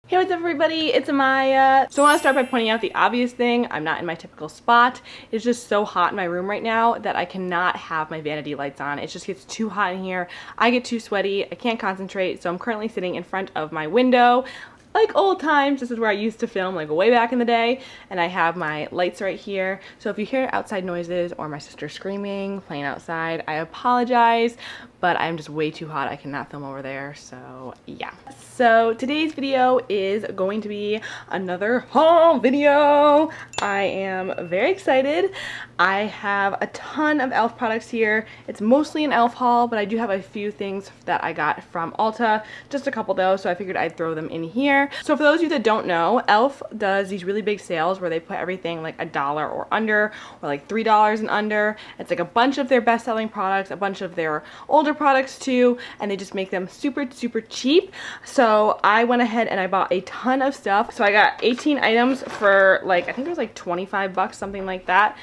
Hey, what's up everybody? It's Amaya. So I want to start by pointing out the obvious thing. I'm not in my typical spot. It's just so hot in my room right now that I cannot have my vanity lights on. It just gets too hot in here. I get too sweaty. I can't concentrate. So I'm currently sitting in front of my window. Like old times, this is where I used to film, like way back in the day, and I have my lights right here. So if you hear outside noises or my sister screaming, playing outside, I apologize, but I'm just way too hot. I cannot film over there, so yeah. So today's video is going to be another haul video. I am very excited. I have a ton of e.l.f. products here. It's mostly an e.l.f. haul, but I do have a few things that I got from Ulta, just a couple though, so I figured I'd throw them in here. So for those of you that don't know, e.l.f. does these really big sales where they put everything like $1 or under, or like $3 and under. It's like a bunch of their best-selling products, a bunch of their older products too, and they just make them super cheap. So I went ahead and I bought a ton of stuff. So I got 18 items for like, I think it was like 25 bucks, something like that,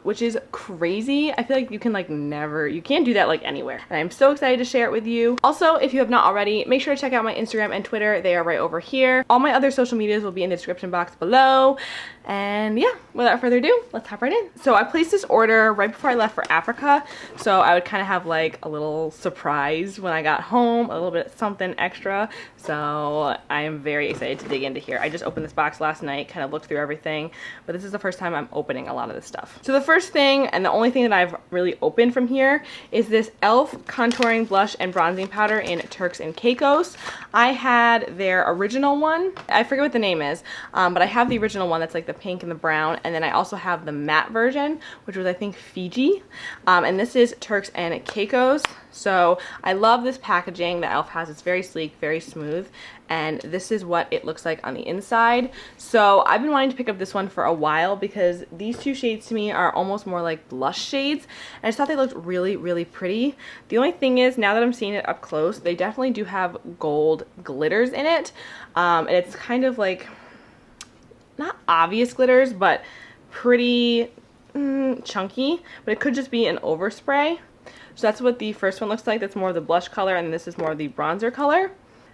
which is crazy. I feel like you can like you can't do that like anywhere. And I'm so excited to share it with you. Also, if you have not already, make sure to check out my Instagram and Twitter. They are right over here. All my other social medias will be in the description box below. And yeah, without further ado, let's hop right in. So I placed this order right before I left for Africa. So I would kind of have like a little surprise when I got home, a little bit something extra. So I am very excited to dig into here. I just opened this box last night, kind of looked through everything, but this is the first time I'm opening a lot of this stuff. So the first thing, and the only thing that I've really opened from here, is this e.l.f. contouring blush and bronzing powder in Turks and Caicos. I had their original one. I forget what the name is, but I have the original one that's like the pink and the brown, and then I also have the matte version, which was I think Fiji, and this is Turks and Caicos. So I love this packaging that e.l.f. has. It's very sleek, very smooth, and this is what it looks like on the inside. So I've been wanting to pick up this one for a while because these two shades to me are almost more like blush shades, and I just thought they looked really pretty. The only thing is, now that I'm seeing it up close, they definitely do have gold glitters in it, and it's kind of like, not obvious glitters, but pretty chunky, but it could just be an overspray. So that's what the first one looks like. That's more of the blush color, and this is more of the bronzer color.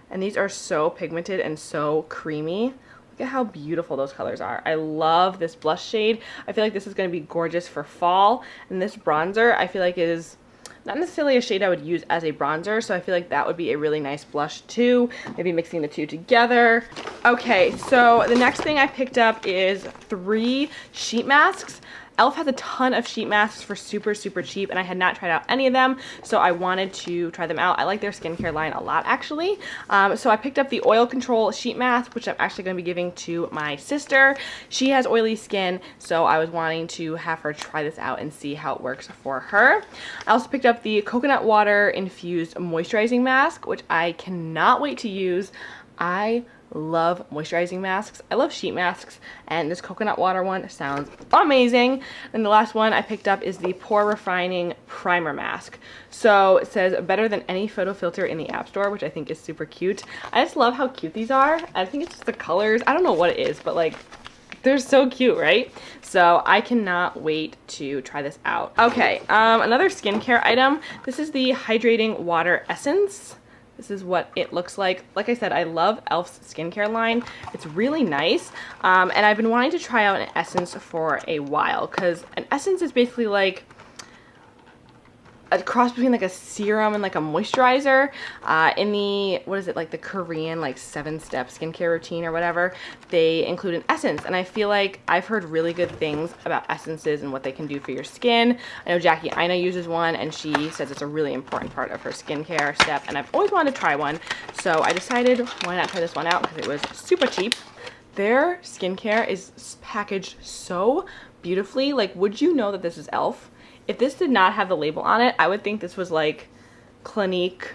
And these are so pigmented and so creamy. Look at how beautiful those colors are. I love this blush shade. I feel like this is going to be gorgeous for fall. And this bronzer, I feel like is not necessarily a shade I would use as a bronzer, so I feel like that would be a really nice blush too. Maybe mixing the two together. Okay, so the next thing I picked up is 3 sheet masks. e.l.f. has a ton of sheet masks for super cheap, and I had not tried out any of them, so I wanted to try them out. I like their skincare line a lot, actually. So I picked up the oil control sheet mask, which I'm actually going to be giving to my sister. She has oily skin, so I was wanting to have her try this out and see how it works for her. I also picked up the coconut water infused moisturizing mask, which I cannot wait to use. I love moisturizing masks. I love sheet masks, and this coconut water one sounds amazing. And the last one I picked up is the pore refining primer mask. So it says better than any photo filter in the app store, which I think is super cute. I just love how cute these are. I think it's just the colors. I don't know what it is, but like, they're so cute, right? So I cannot wait to try this out. Okay, another skincare item. This is the Hydrating Water Essence. This is what it looks like. Like I said, I love e.l.f.'s skincare line. It's really nice. And I've been wanting to try out an essence for a while, because an essence is basically like a cross between like a serum and like a moisturizer. In the, what is it, like the Korean like 7-step skincare routine or whatever, they include an essence, and I feel like I've heard really good things about essences and what they can do for your skin. I know Jackie Ina uses one, and she says it's a really important part of her skincare step, and I've always wanted to try one, so I decided why not try this one out, because it was super cheap. Their skincare is packaged so beautifully. Like, would you know that this is e.l.f.? If this did not have the label on it, I would think this was like Clinique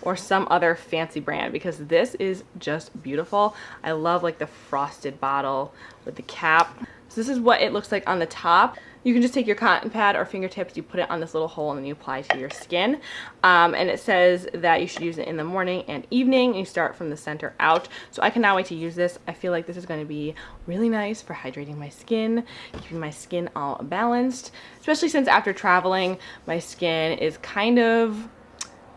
or some other fancy brand, because this is just beautiful. I love like the frosted bottle with the cap. So this is what it looks like on the top. You can just take your cotton pad or fingertips, you put it on this little hole, and then you apply to your skin. And it says that you should use it in the morning and evening, and you start from the center out. So I cannot wait to use this. I feel like this is going to be really nice for hydrating my skin, keeping my skin all balanced, especially since after traveling, my skin is kind of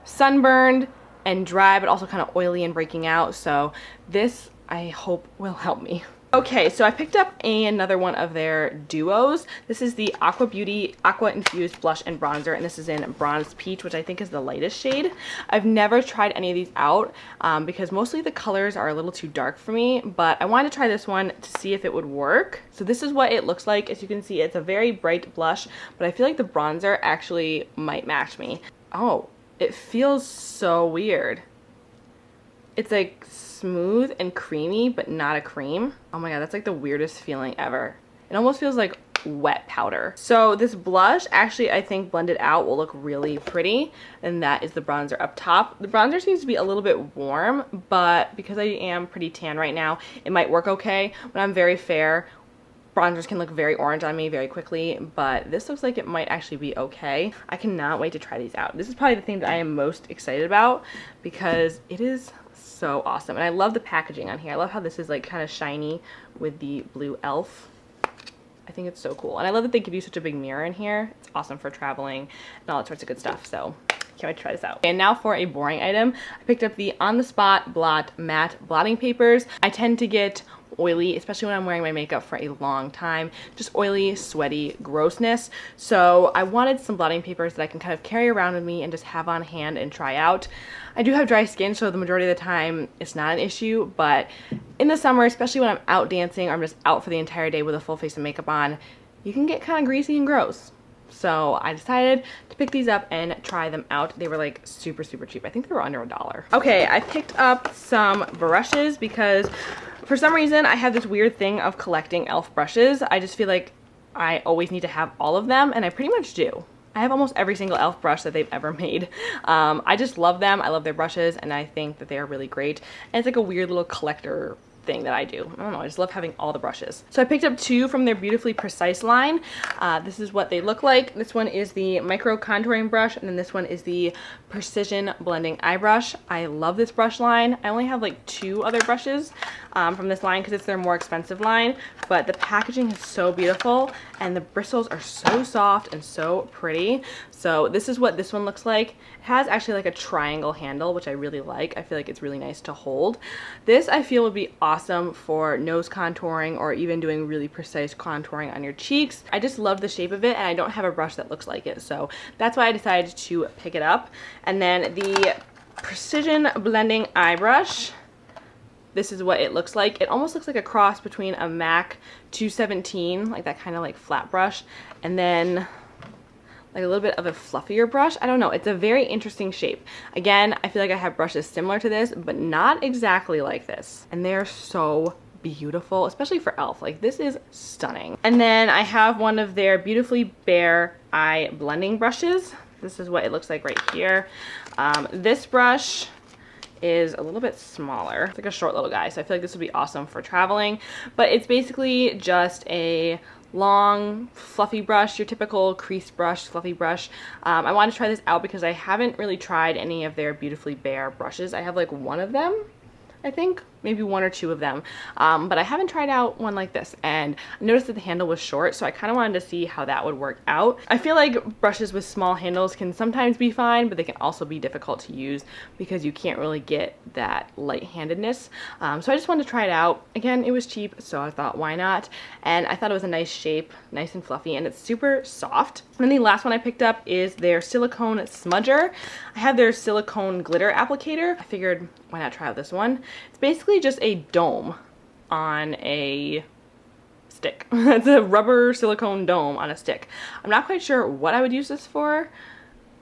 sunburned and dry, but also kind of oily and breaking out. So this I hope will help me. Okay, so I picked up another one of their duos. This is the Aqua-Infused Blush and Bronzer, and this is in Bronze Peach, which I think is the lightest shade. I've never tried any of these out because mostly the colors are a little too dark for me, but I wanted to try this one to see if it would work. So this is what it looks like. As you can see, it's a very bright blush, but I feel like the bronzer actually might match me. Oh, it feels so weird. It's like smooth and creamy, but not a cream. Oh my god, that's like the weirdest feeling ever. It almost feels like wet powder. So this blush actually, I think blended out will look really pretty, and that is the bronzer up top. The bronzer seems to be a little bit warm, but because I am pretty tan right now, it might work okay. When I'm very fair, bronzers can look very orange on me very quickly, but this looks like it might actually be okay. I cannot wait to try these out. This is probably the thing that I am most excited about because it is so awesome. And I love the packaging on here. I love how this is like kind of shiny with the blue e.l.f. I think it's so cool. And I love that they give you such a big mirror in here. It's awesome for traveling and all that sorts of good stuff. So can't wait to try this out. And now for a boring item. I picked up the On The Spot Blot Matte Blotting Papers. I tend to get oily, especially when I'm wearing my makeup for a long time, just oily, sweaty grossness. So I wanted some blotting papers that I can kind of carry around with me and just have on hand and try out. I do have dry skin, so the majority of the time it's not an issue, but in the summer, especially when I'm out dancing or I'm just out for the entire day with a full face of makeup on, you can get kind of greasy and gross. So I decided to pick these up and try them out. They were like super cheap. I think they were under $1. Okay, I picked up some brushes because for some reason I have this weird thing of collecting e.l.f. brushes. I just feel like I always need to have all of them, and I pretty much do. I have almost every single e.l.f. brush that they've ever made. I just love them. I love their brushes, and I think that they are really great. And it's like a weird little collector thing that I do. I don't know, I just love having all the brushes. So I picked up two from their Beautifully Precise line. This is what they look like. This one is the micro contouring brush, and then this one is the precision blending eye brush. I love this brush line. I only have like 2 other brushes from this line because it's their more expensive line, but the packaging is so beautiful and the bristles are so soft and so pretty. So this is what this one looks like. It has actually like a triangle handle, which I really like. I feel like it's really nice to hold. This I feel would be awesome for nose contouring or even doing really precise contouring on your cheeks. I just love the shape of it, and I don't have a brush that looks like it, so that's why I decided to pick it up. And then the precision blending eye brush, this is what it looks like. It almost looks like a cross between a MAC 217, like that kind of like flat brush, and then like a little bit of a fluffier brush. I don't know, it's a very interesting shape. Again, I feel like I have brushes similar to this, but not exactly like this. And they're so beautiful, especially for e.l.f. Like, this is stunning. And then I have one of their Beautifully Bare Eye blending brushes. This is what it looks like right here. This brush is a little bit smaller. It's like a short little guy, so I feel like this would be awesome for traveling. But it's basically just a long fluffy brush, your typical crease brush, fluffy brush. I wanted to try this out because I haven't really tried any of their Beautifully Bare brushes. I have like one of them, I think, maybe 1 or 2 of them, but I haven't tried out one like this, and I noticed that the handle was short, so I kind of wanted to see how that would work out. I feel like brushes with small handles can sometimes be fine, but they can also be difficult to use because you can't really get that light-handedness. So I just wanted to try it out. Again, it was cheap, so I thought, why not? And I thought it was a nice shape, nice and fluffy, and it's super soft. And then the last one I picked up is their silicone smudger. I have their silicone glitter applicator. I figured, why not try out this one? It's basically just a dome on a stick. It's a rubber silicone dome on a stick. I'm not quite sure what I would use this for.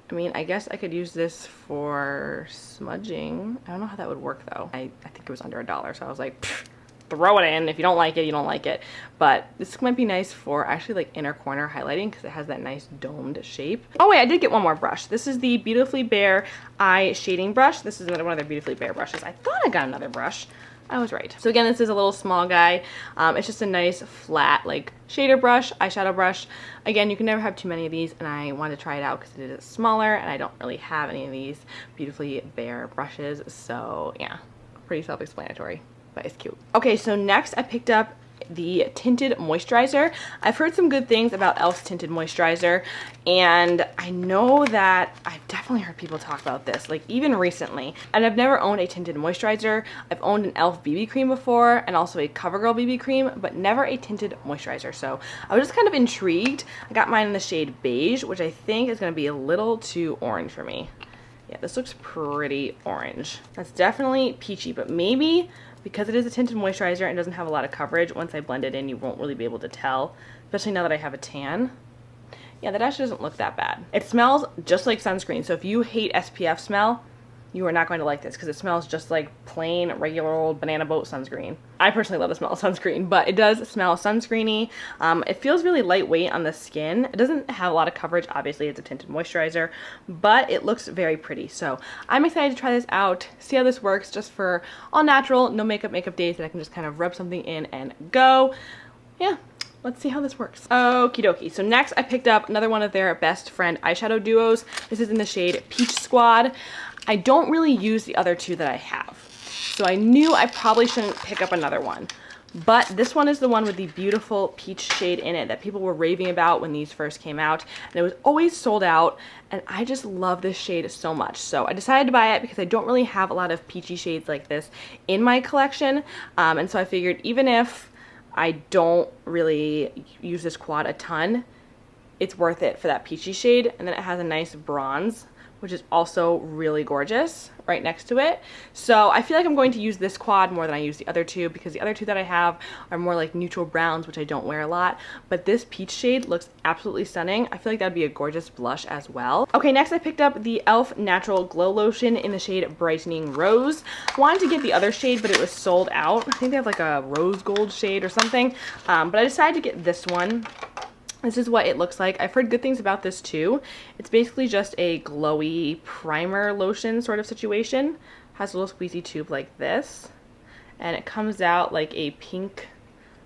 I mean, I guess I could use this for smudging. I don't know how that would work though. I think it was under $1, so I was like, pfft, throw it in. If you don't like it, you don't like it. But this might be nice for actually like inner corner highlighting because it has that nice domed shape. Oh wait, I did get one more brush. This is the Beautifully Bare Eye Shading Brush. This is another one of their Beautifully Bare brushes. I thought I got another brush. I was right. So again, this is a little small guy. It's just a nice flat like shader brush, eyeshadow brush. Again, you can never have too many of these, and I wanted to try it out because it is smaller and I don't really have any of these Beautifully Bare brushes. So yeah, pretty self-explanatory, but it's cute. Okay, so next I picked up the tinted moisturizer. I've heard some good things about e.l.f.'s tinted moisturizer, and I know that I've definitely heard people talk about this, like even recently. And I've never owned a tinted moisturizer. I've owned an e.l.f. BB cream before and also a CoverGirl BB cream, but never a tinted moisturizer. So I was just kind of intrigued. I got mine in the shade beige, which I think is going to be a little too orange for me. Yeah, this looks pretty orange. That's definitely peachy, but maybe because it is a tinted moisturizer and doesn't have a lot of coverage, once I blend it in, you won't really be able to tell, especially now that I have a tan. Yeah, that actually doesn't look that bad. It smells just like sunscreen, so if you hate SPF smell, you are not going to like this because it smells just like plain, regular old banana boat sunscreen. I personally love the smell of sunscreen, but it does smell sunscreeny. It feels really lightweight on the skin. It doesn't have a lot of coverage. Obviously, it's a tinted moisturizer, but it looks very pretty. So I'm excited to try this out, see how this works just for all natural, no makeup days that I can just kind of rub something in and go. Yeah. Let's see how this works. Okie dokie. So next I picked up another one of their best friend eyeshadow duos. This is in the shade Peach Squad. I don't really use the other two that I have, so I knew I probably shouldn't pick up another one. But this one is the one with the beautiful peach shade in it that people were raving about when these first came out. And it was always sold out, and I just love this shade so much. So I decided to buy it because I don't really have a lot of peachy shades like this in my collection. And so I figured even if I don't really use this quad a ton, it's worth it for that peachy shade. And then it has a nice bronze, which is also really gorgeous right next to it. So I feel like I'm going to use this quad more than I use the other two, because the other two that I have are more like neutral browns, which I don't wear a lot. But this peach shade looks absolutely stunning. I feel like that'd be a gorgeous blush as well. Okay, next I picked up the e.l.f. Natural Glow Lotion in the shade Brightening Rose. I wanted to get the other shade, but it was sold out. I think they have like a rose gold shade or something. But I decided to get this one. This is what it looks like. I've heard good things about this too. It's basically just a glowy primer lotion sort of situation. Has a little squeezy tube like this. And it comes out like a pink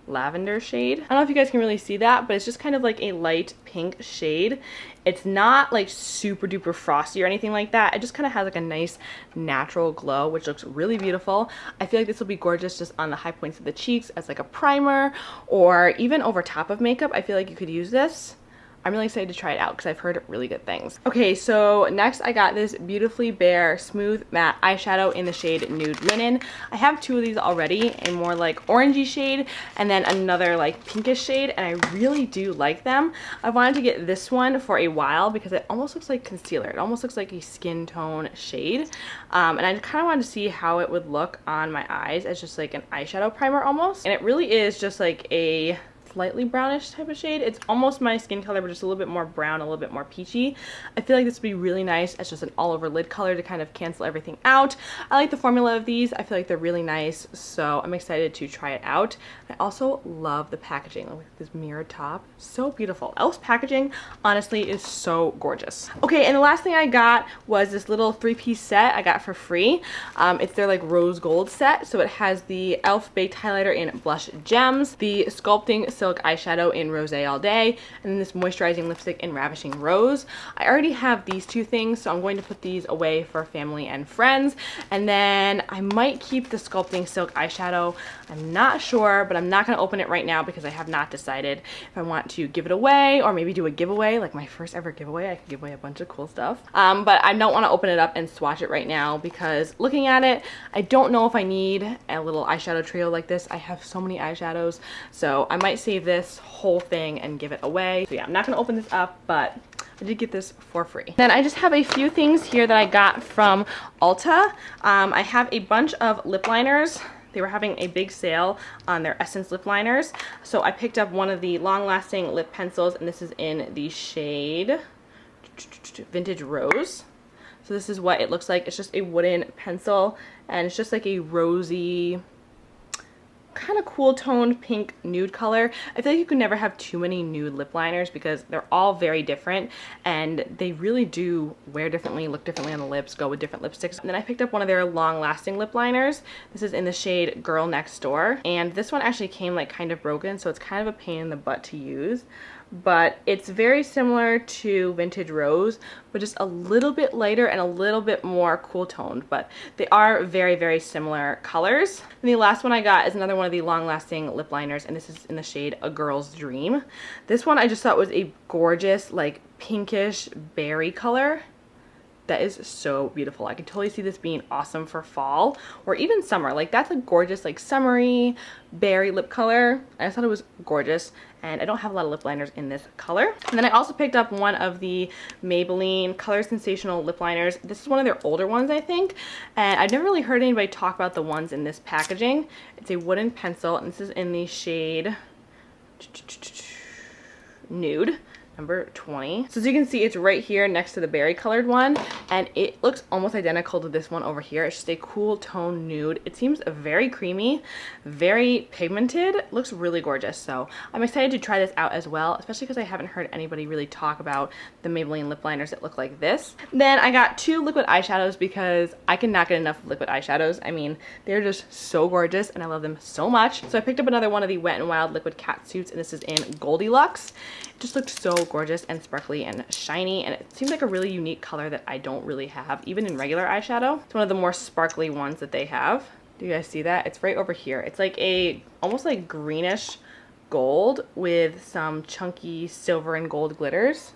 lavender shade. I don't know if you guys can really see that, but it's just kind of like a light pink shade. It's not like super duper frosty or anything like that. It just kind of has like a nice natural glow, which looks really beautiful. I feel like this will be gorgeous just on the high points of the cheeks as like a primer, or even over top of makeup. I feel like you could use this. I'm really excited to try it out because I've heard really good things. Okay, so next I got this Beautifully Bare Smooth Matte Eyeshadow in the shade Nude Linen. I have two of these already, a more like orangey shade and then another like pinkish shade, and I really do like them. I wanted to get this one for a while because it almost looks like concealer. It almost looks like a skin tone shade. And I kind of wanted to see how it would look on my eyes as just like an eyeshadow primer almost. And it really is just like a slightly brownish type of shade. It's almost my skin color, but just a little bit more brown, a little bit more peachy. I feel like this would be really nice as just an all over lid color to kind of cancel everything out. I like the formula of these. I feel like they're really nice, so I'm excited to try it out. I also love the packaging. Look at this mirrored top. So beautiful. e.l.f.'s packaging honestly is so gorgeous. Okay, and the last thing I got was this little 3-piece set I got for free. It's their like rose gold set. So it has the e.l.f. baked highlighter in Blush Gems, the Sculpting Silk eyeshadow in Rose All Day, and then this moisturizing lipstick in Ravishing Rose. I already have these two things, so I'm going to put these away for family and friends. And then I might keep the Sculpting Silk eyeshadow. I'm not sure, but I'm not going to open it right now because I have not decided if I want to give it away or maybe do a giveaway, like my first ever giveaway. I can give away a bunch of cool stuff. But I don't want to open it up and swatch it right now because looking at it, I don't know if I need a little eyeshadow trio like this. I have so many eyeshadows, so I might save this whole thing and give it away. So yeah, I'm not going to open this up, but I did get this for free. Then I just have a few things here that I got from Ulta. I have a bunch of lip liners. They were having a big sale on their Essence lip liners. So I picked up one of the long-lasting lip pencils, and this is in the shade Vintage Rose. So this is what it looks like. It's just a wooden pencil, and it's just like a rosy, kind of cool toned pink nude color. I feel like you can never have too many nude lip liners because they're all very different and they really do wear differently, look differently on the lips, go with different lipsticks. And then I picked up one of their long lasting lip liners. This is in the shade Girl Next Door, and this one actually came like kind of broken, so it's kind of a pain in the butt to use. but it's very similar to Vintage Rose, but just a little bit lighter and a little bit more cool toned, but they are very, very similar colors. And the last one I got is another one of the long lasting lip liners, and this is in the shade A Girl's Dream. This one I just thought was a gorgeous, like pinkish berry color. That is so beautiful. I can totally see this being awesome for fall or even summer. Like that's a gorgeous, like summery berry lip color. I just thought it was gorgeous, and I don't have a lot of lip liners in this color. And then I also picked up one of the Maybelline Color Sensational lip liners. This is one of their older ones, I think, and I've never really heard anybody talk about the ones in this packaging. It's a wooden pencil, and this is in the shade Nude. Number 20. So as you can see, it's right here next to the berry colored one, and it looks almost identical to this one over here. It's just a cool tone nude. It seems very creamy, very pigmented. It looks really gorgeous. So I'm excited to try this out as well, especially because I haven't heard anybody really talk about the Maybelline lip liners that look like this. Then I got 2 liquid eyeshadows because I cannot get enough liquid eyeshadows. I mean, they're just so gorgeous and I love them so much. So I picked up another one of the Wet n Wild liquid cat suits, and this is in Goldilocks. It just looked so gorgeous and sparkly and shiny, and it seems like a really unique color that I don't really have even in regular eyeshadow. It's one of the more sparkly ones that they have. Do you guys see that? It's right over here. It's like a almost like greenish gold with some chunky silver and gold glitters.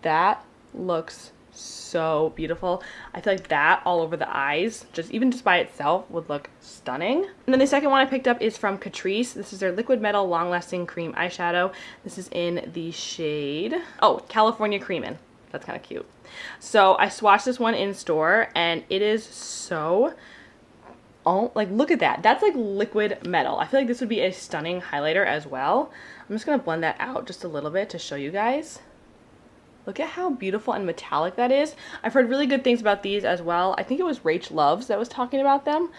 That looks so beautiful. I feel like that all over the eyes, even just by itself, would look stunning. And then the second one I picked up is from Catrice. This is their Liquid Metal Long Lasting Cream Eyeshadow. This is in the shade, oh, California Creamin'. That's kind of cute. So I swatched this one in store, and it is so, oh, like look at that. That's like liquid metal. I feel like this would be a stunning highlighter as well. I'm just gonna blend that out just a little bit to show you guys. Look at how beautiful and metallic that is. I've heard really good things about these as well. I think it was Rach Loves that was talking about them,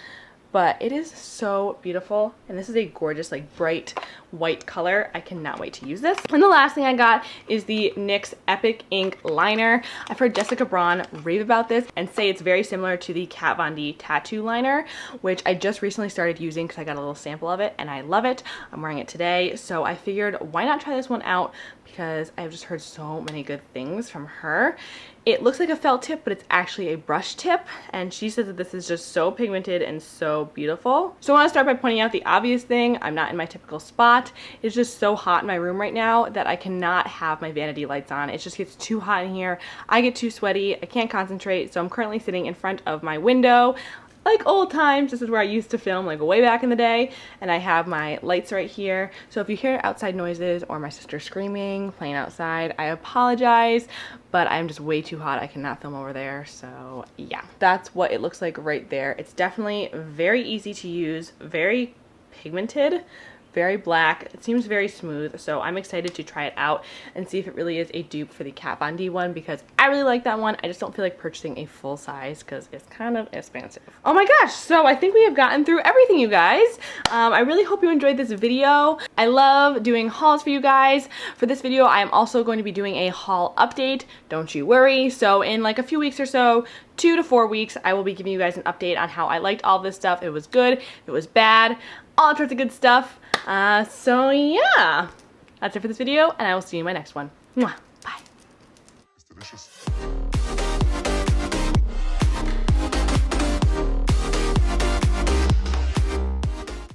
but it is so beautiful. And this is a gorgeous, like bright white color. I cannot wait to use this. And the last thing I got is the NYX Epic Ink Liner. I've heard Jessica Braun rave about this and say it's very similar to the Kat Von D Tattoo Liner, which I just recently started using because I got a little sample of it and I love it. I'm wearing it today, so I figured why not try this one out, because I've just heard so many good things from her. It looks like a felt tip, but it's actually a brush tip, and she says that this is just so pigmented and so beautiful. So I want to start by pointing out the obvious thing. I'm not in my typical spot. It's just so hot in my room right now that I cannot have my vanity lights on. It just gets too hot in here. I get too sweaty. I can't concentrate, so I'm currently sitting in front of my window. Like old times, this is where I used to film, like way back in the day, and I have my lights right here. So if you hear outside noises or my sister screaming, playing outside, I apologize, but I'm just way too hot. I cannot film over there. So yeah, that's what it looks like right there. It's definitely very easy to use, very pigmented, very black. It seems very smooth, so I'm excited to try it out and see if it really is a dupe for the Kat Von D one, because I really like that one. I just don't feel like purchasing a full size because it's kind of expensive. Oh my gosh, so I think we have gotten through everything, you guys. I really hope you enjoyed this video. I love doing hauls for you guys. For this video, I am also going to be doing a haul update, don't you worry. So in like a few weeks or so, 2 to 4 weeks, I will be giving you guys an update on how I liked all this stuff. It was good, it was bad, all sorts of good stuff. So yeah, that's it for this video, and I will see you in my next one. Mwah. Bye. It's delicious.